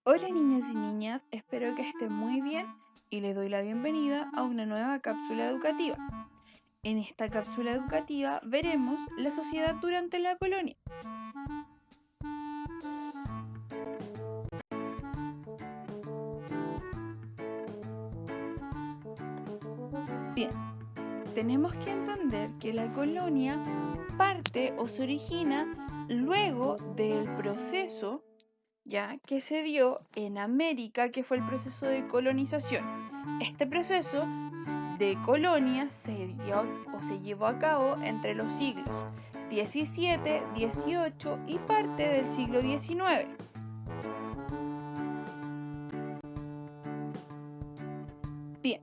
Hola niños y niñas, espero que estén muy bien y les doy la bienvenida a una nueva cápsula educativa. En esta cápsula educativa veremos la sociedad durante la colonia. Bien, tenemos que entender que la colonia parte o se origina luego del proceso ya que se dio en América, que fue el proceso de colonización. Este proceso de colonia se llevó a cabo entre los siglos XVII, XVIII y parte del siglo XIX. Bien,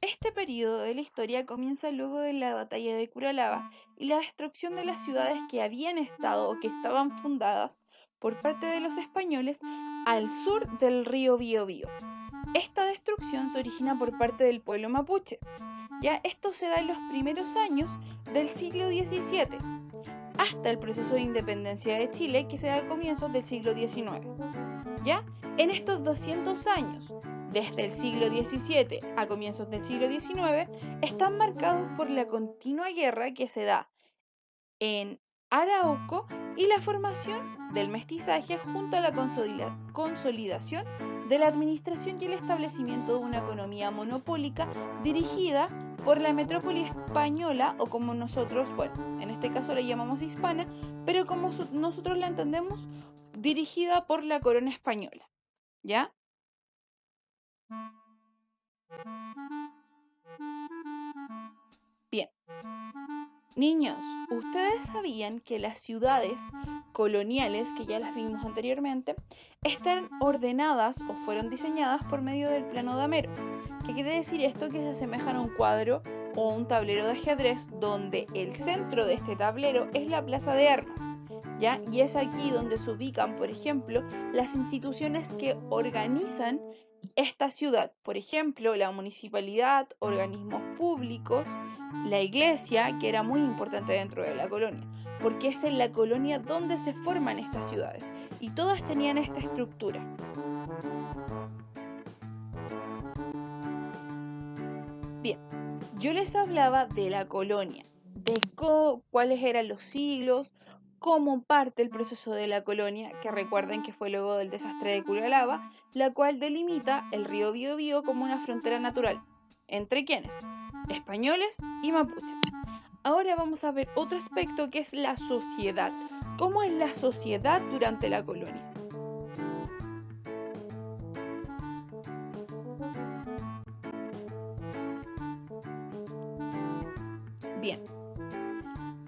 este periodo de la historia comienza luego de la batalla de Curalaba y la destrucción de las ciudades que habían estado o que estaban fundadas por parte de los españoles al sur del río Biobío. Esta destrucción se origina por parte del pueblo mapuche. Ya esto se da en los primeros años del siglo XVII, hasta el proceso de independencia de Chile que se da a comienzos del siglo XIX. Ya en estos 200 años, desde el siglo XVII a comienzos del siglo XIX, están marcados por la continua guerra que se da en Arauco y la formación del mestizaje junto a la consolidación de la administración y el establecimiento de una economía monopólica dirigida por la metrópoli española o como nosotros, bueno, en este caso la llamamos hispana, pero como nosotros la entendemos, dirigida por la corona española, ¿ya? Bien. Niños, ¿ustedes sabían que las ciudades coloniales, que ya las vimos anteriormente, están ordenadas o fueron diseñadas por medio del plano damero? ¿Qué quiere decir esto? Que se asemejan a un cuadro o un tablero de ajedrez donde el centro de este tablero es la plaza de armas, ¿ya? Y es aquí donde se ubican, por ejemplo, las instituciones que organizan esta ciudad, por ejemplo, la municipalidad, organismos públicos, la iglesia, que era muy importante dentro de la colonia, porque es en la colonia donde se forman estas ciudades y todas tenían esta estructura. Bien, yo les hablaba de la colonia, de cuáles eran los siglos, cómo parte el proceso de la colonia, que recuerden que fue luego del desastre de Curalaba, la cual delimita el río Biobío como una frontera natural. ¿Entre quiénes? Españoles y mapuches. Ahora vamos a ver otro aspecto que es la sociedad. ¿Cómo es la sociedad durante la colonia? Bien,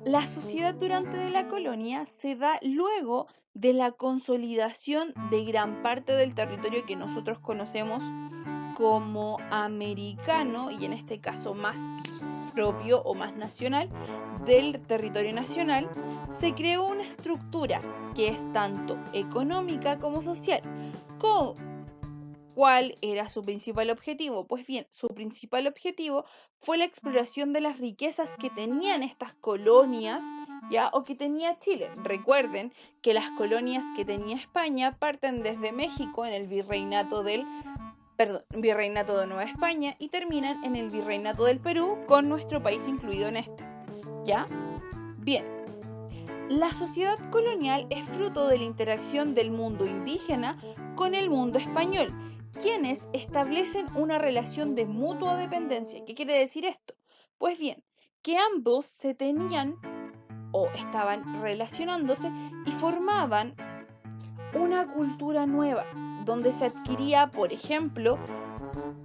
la sociedad durante la colonia se da luego de la consolidación de gran parte del territorio que nosotros conocemos como americano y en este caso más propio o más nacional del territorio nacional, se creó una estructura que es tanto económica como social. ¿Cuál era su principal objetivo? Pues bien, su principal objetivo fue la exploración de las riquezas que tenían estas colonias, ¿ya? O que tenía Chile. Recuerden que las colonias que tenía España parten desde México en el virreinato virreinato de Nueva España y terminan en el virreinato del Perú con nuestro país incluido en este, ¿ya? Bien, la sociedad colonial es fruto de la interacción del mundo indígena con el mundo español, quienes establecen una relación de mutua dependencia. ¿Qué quiere decir esto? Pues bien, que ambos se tenían o estaban relacionándose y formaban una cultura nueva, donde se adquiría, por ejemplo,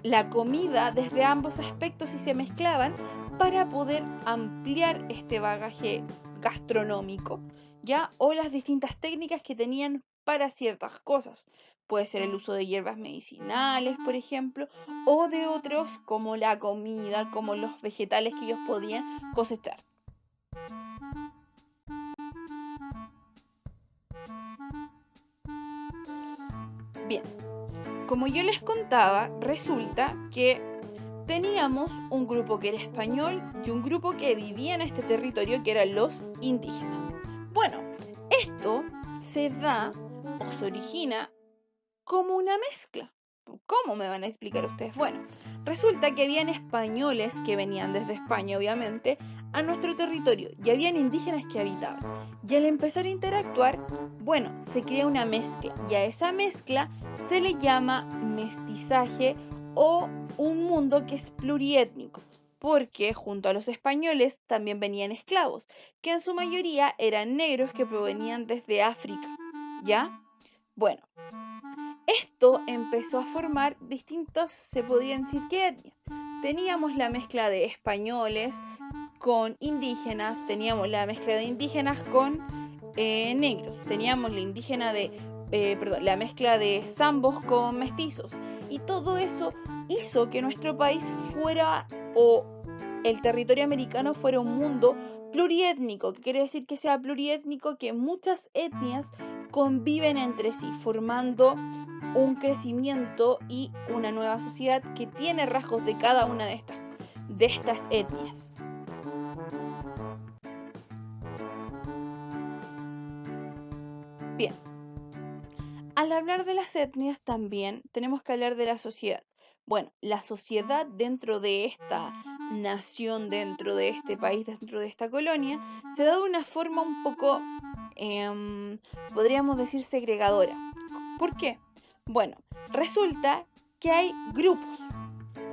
la comida desde ambos aspectos y se mezclaban para poder ampliar este bagaje gastronómico, ¿ya? O las distintas técnicas que tenían para ciertas cosas. Puede ser el uso de hierbas medicinales, por ejemplo, o de otros como la comida, como los vegetales que ellos podían cosechar. Bien, como yo les contaba, resulta que teníamos un grupo que era español y un grupo que vivía en este territorio que eran los indígenas. Bueno, esto se da o se origina como una mezcla. ¿Cómo me van a explicar ustedes? Bueno, resulta que habían españoles que venían desde España, obviamente, a nuestro territorio y habían indígenas que habitaban. Y al empezar a interactuar, bueno, se crea una mezcla y a esa mezcla se le llama mestizaje o un mundo que es pluriétnico, porque junto a los españoles también venían esclavos, que en su mayoría eran negros que provenían desde África, ¿ya? Bueno, esto empezó a formar distintos, se podrían decir que etnias. Teníamos la mezcla de españoles con indígenas, teníamos la mezcla de indígenas con negros, teníamos la mezcla de zambos con mestizos. Y todo eso hizo que nuestro país fuera, o el territorio americano fuera un mundo pluriétnico, que quiere decir que sea pluriétnico, que muchas etnias conviven entre sí, formando un crecimiento y una nueva sociedad que tiene rasgos de cada una de estas etnias. Bien, al hablar de las etnias también tenemos que hablar de la sociedad. Bueno, la sociedad dentro de esta nación, dentro de este país, dentro de esta colonia, se da de una forma un poco, podríamos decir, segregadora. ¿Por qué? Bueno, resulta que hay grupos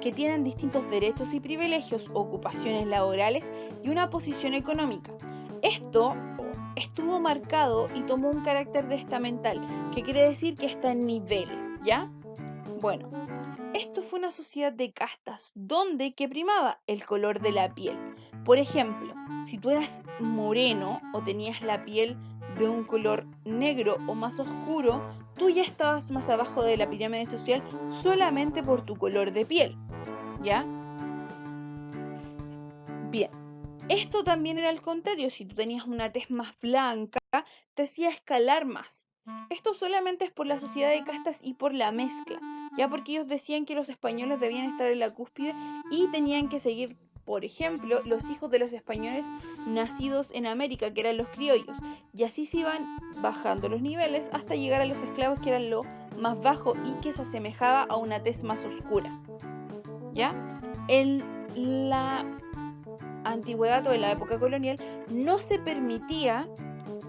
que tienen distintos derechos y privilegios, ocupaciones laborales y una posición económica. Esto estuvo marcado y tomó un carácter de estamental, que quiere decir que está en niveles, ¿ya? Bueno, esto fue una sociedad de castas, donde que primaba el color de la piel. Por ejemplo, si tú eras moreno o tenías la piel de un color negro o más oscuro, tú ya estabas más abajo de la pirámide social solamente por tu color de piel, ¿ya? Bien, esto también era al contrario, si tú tenías una tez más blanca, te hacía escalar más. Esto solamente es por la sociedad de castas y por la mezcla, ya porque ellos decían que los españoles debían estar en la cúspide y tenían que seguir, por ejemplo, los hijos de los españoles nacidos en América, que eran los criollos, y así se iban bajando los niveles hasta llegar a los esclavos, que eran lo más bajo y que se asemejaba a una tez más oscura, ¿ya? En la antigüedad o en la época colonial no se permitía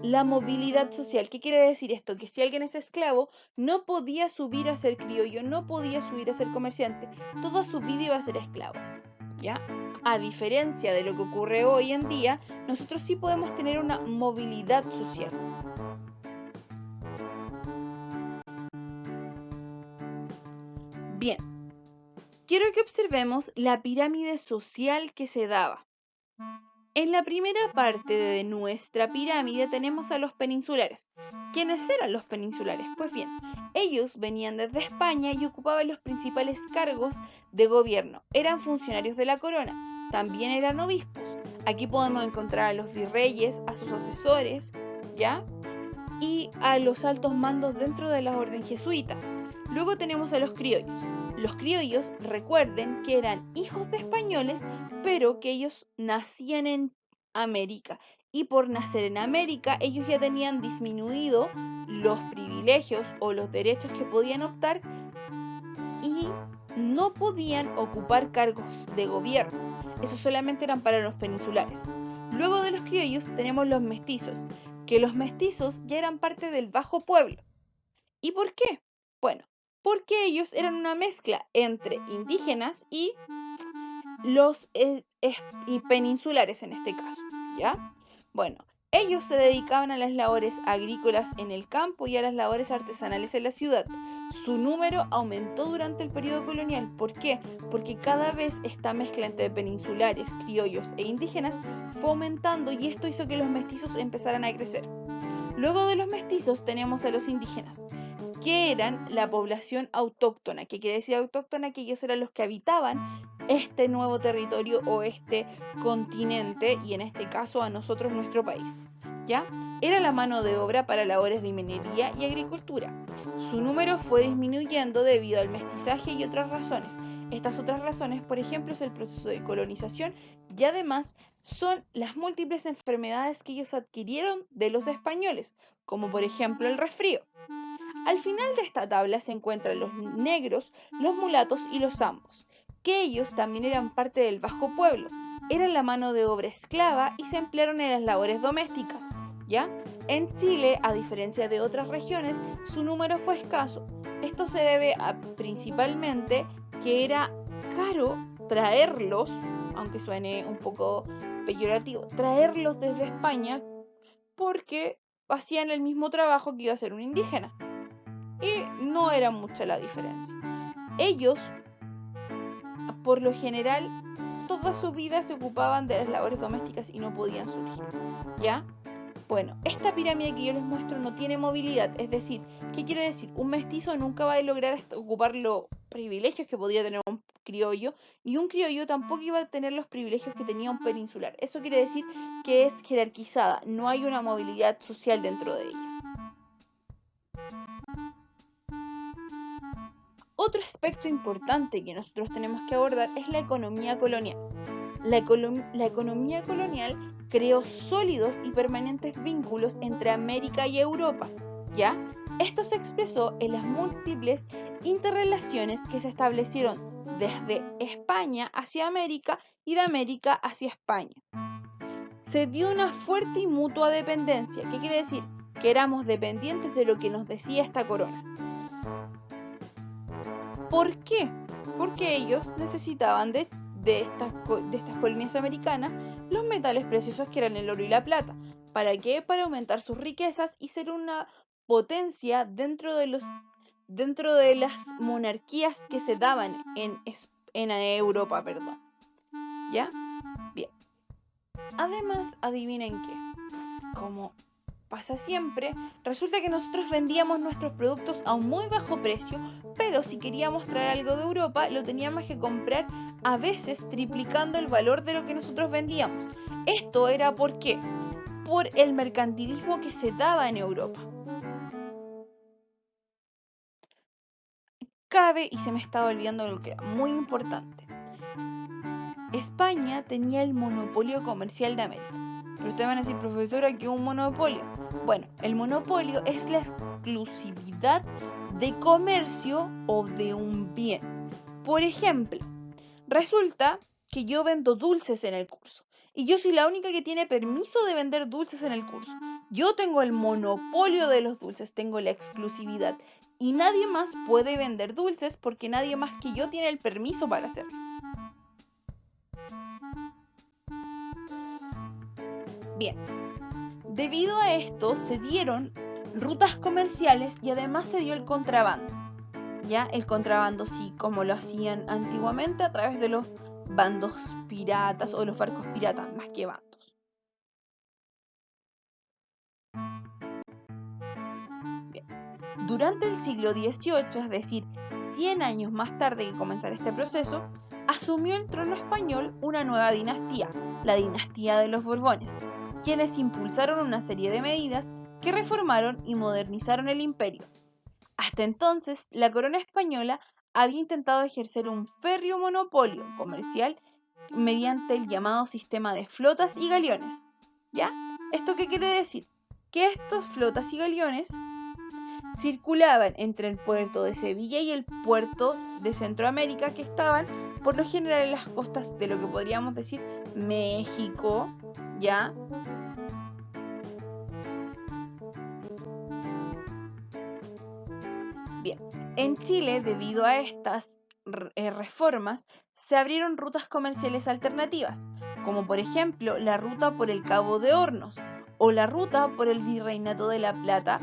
la movilidad social. ¿Qué quiere decir esto? Que si alguien es esclavo, no podía subir a ser criollo, no podía subir a ser comerciante. Toda su vida iba a ser esclavo, ¿ya? A diferencia de lo que ocurre hoy en día, nosotros sí podemos tener una movilidad social. Bien, quiero que observemos la pirámide social que se daba. En la primera parte de nuestra pirámide tenemos a los peninsulares. ¿Quiénes eran los peninsulares? Pues bien, ellos venían desde España y ocupaban los principales cargos de gobierno. Eran funcionarios de la corona, también eran obispos. Aquí podemos encontrar a los virreyes, a sus asesores, ¿ya? Y a los altos mandos dentro de la orden jesuita. Luego tenemos a los criollos. Los criollos, recuerden que eran hijos de españoles, pero que ellos nacían en América. Y por nacer en América, ellos ya tenían disminuido los privilegios o los derechos que podían optar y no podían ocupar cargos de gobierno. Esos solamente eran para los peninsulares. Luego de los criollos tenemos los mestizos, que los mestizos ya eran parte del bajo pueblo. ¿Y por qué? Bueno, porque ellos eran una mezcla entre indígenas y los peninsulares en este caso, ¿ya? Bueno, ellos se dedicaban a las labores agrícolas en el campo y a las labores artesanales en la ciudad. Su número aumentó durante el periodo colonial. ¿Por qué? Porque cada vez esta mezcla entre peninsulares, criollos e indígenas fue aumentando y esto hizo que los mestizos empezaran a crecer. Luego de los mestizos tenemos a los indígenas, que eran la población autóctona. ¿Qué quiere decir autóctona? Que ellos eran los que habitaban este nuevo territorio o este continente, y en este caso a nosotros nuestro país, ¿ya? Era la mano de obra para labores de minería y agricultura. Su número fue disminuyendo debido al mestizaje y otras razones. Estas otras razones, por ejemplo, es el proceso de colonización y además son las múltiples enfermedades que ellos adquirieron de los españoles, como por ejemplo el resfrío. Al final de esta tabla se encuentran los negros, los mulatos y los zambos, que ellos también eran parte del bajo pueblo, eran la mano de obra esclava y se emplearon en las labores domésticas, ¿ya? En Chile, a diferencia de otras regiones, su número fue escaso. Esto se debe a principalmente que era caro traerlos, aunque suene un poco peyorativo, traerlos desde España porque hacían el mismo trabajo que iba a hacer un indígena. Y no era mucha la diferencia. Ellos, por lo general, toda su vida se ocupaban de las labores domésticas y no podían surgir, ¿ya? Bueno, esta pirámide que yo les muestro no tiene movilidad, es decir, ¿qué quiere decir? Un mestizo nunca va a lograr ocupar los privilegios que podía tener un criollo, y un criollo tampoco iba a tener los privilegios que tenía un peninsular. Eso quiere decir que es jerarquizada, no hay una movilidad social dentro de ella. Otro aspecto importante que nosotros tenemos que abordar es la economía colonial. La economía colonial creó sólidos y permanentes vínculos entre América y Europa, ¿ya? Esto se expresó en las múltiples interrelaciones que se establecieron desde España hacia América y de América hacia España. Se dio una fuerte y mutua dependencia. ¿Qué quiere decir? Que éramos dependientes de lo que nos decía esta corona. ¿Por qué? Porque ellos necesitaban de estas colonias americanas los metales preciosos que eran el oro y la plata. ¿Para qué? Para aumentar sus riquezas y ser una potencia dentro de las monarquías que se daban en Europa, perdón. ¿Ya? Bien. Además, adivinen qué. Como pasa siempre, resulta que nosotros vendíamos nuestros productos a un muy bajo precio, pero si queríamos traer algo de Europa, lo teníamos que comprar a veces triplicando el valor de lo que nosotros vendíamos. Esto era ¿por qué? Por el mercantilismo que se daba en Europa. Cabe, y se me estaba olvidando algo que era muy importante, España tenía el monopolio comercial de América. Pero ustedes van a decir, profesora, ¿qué es un monopolio? Bueno, el monopolio es la exclusividad de comercio o de un bien. Por ejemplo, resulta que yo vendo dulces en el curso y yo soy la única que tiene permiso de vender dulces en el curso. Yo tengo el monopolio de los dulces, tengo la exclusividad y nadie más puede vender dulces porque nadie más que yo tiene el permiso para hacerlo. Bien, debido a esto se dieron rutas comerciales y además se dio el contrabando. Ya el contrabando sí, como lo hacían antiguamente a través de los bandos piratas o los barcos piratas, más que bandos. Bien. Durante el siglo XVIII, es decir, 100 años más tarde que comenzar este proceso, asumió el trono español una nueva dinastía, la dinastía de los Borbones, quienes impulsaron una serie de medidas que reformaron y modernizaron el imperio. Hasta entonces, la corona española había intentado ejercer un férreo monopolio comercial mediante el llamado sistema de flotas y galeones. ¿Ya? ¿Esto qué quiere decir? Que estas flotas y galeones circulaban entre el puerto de Sevilla y el puerto de Centroamérica, que estaban por lo general en las costas de lo que podríamos decir México, ¿ya? Bien, en Chile, debido a estas reformas, se abrieron rutas comerciales alternativas, como por ejemplo la ruta por el Cabo de Hornos o la ruta por el Virreinato de la Plata,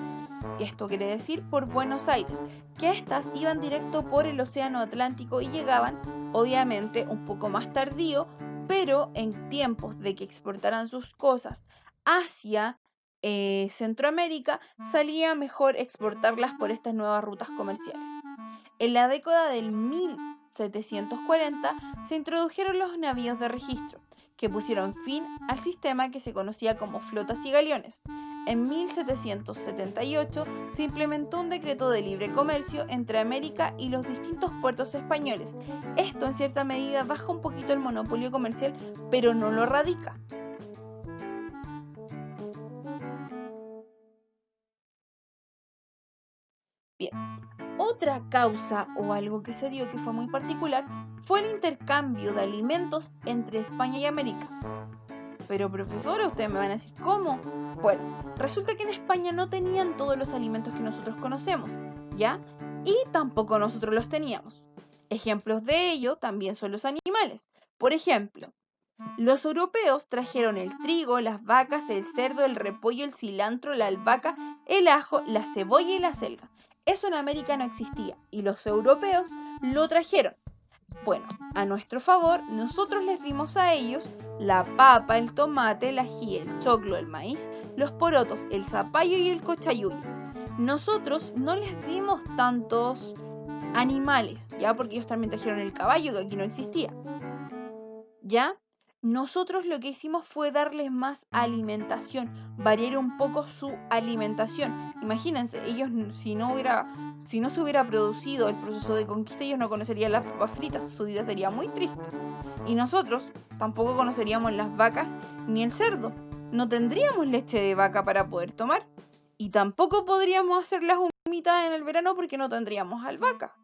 y esto quiere decir por Buenos Aires, que estas iban directo por el Océano Atlántico y llegaban, obviamente, un poco más tardío, pero en tiempos de que exportaran sus cosas hacia Centroamérica, salía mejor exportarlas por estas nuevas rutas comerciales. En la década del 1740 se introdujeron los navíos de registro, que pusieron fin al sistema que se conocía como flotas y galeones. En 1778 se implementó un decreto de libre comercio entre América y los distintos puertos españoles. Esto en cierta medida baja un poquito el monopolio comercial, pero no lo radica. Bien, otra causa o algo que se dio que fue muy particular fue el intercambio de alimentos entre España y América. Pero profesora, ustedes me van a decir, ¿cómo? Bueno, resulta que en España no tenían todos los alimentos que nosotros conocemos, ¿ya? Y tampoco nosotros los teníamos. Ejemplos de ello también son los animales. Por ejemplo, los europeos trajeron el trigo, las vacas, el cerdo, el repollo, el cilantro, la albahaca, el ajo, la cebolla y la selga. Eso en América no existía y los europeos lo trajeron. Bueno, a nuestro favor, nosotros les dimos a ellos la papa, el tomate, el ají, el choclo, el maíz, los porotos, el zapallo y el cochayuyo. Nosotros no les dimos tantos animales, ¿ya? Porque ellos también trajeron el caballo, que aquí no existía, ¿ya? Nosotros lo que hicimos fue darles más alimentación, variar un poco su alimentación. Imagínense, ellos si no se hubiera producido el proceso de conquista, ellos no conocerían las papas fritas, su vida sería muy triste. Y nosotros tampoco conoceríamos las vacas ni el cerdo. No tendríamos leche de vaca para poder tomar. Y tampoco podríamos hacer las humitas en el verano porque no tendríamos albahaca.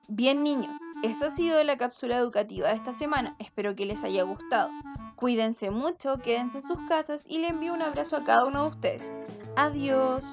Bien niños, esa ha sido la cápsula educativa de esta semana. Espero que les haya gustado. Cuídense mucho, quédense en sus casas y le envío un abrazo a cada uno de ustedes. Adiós.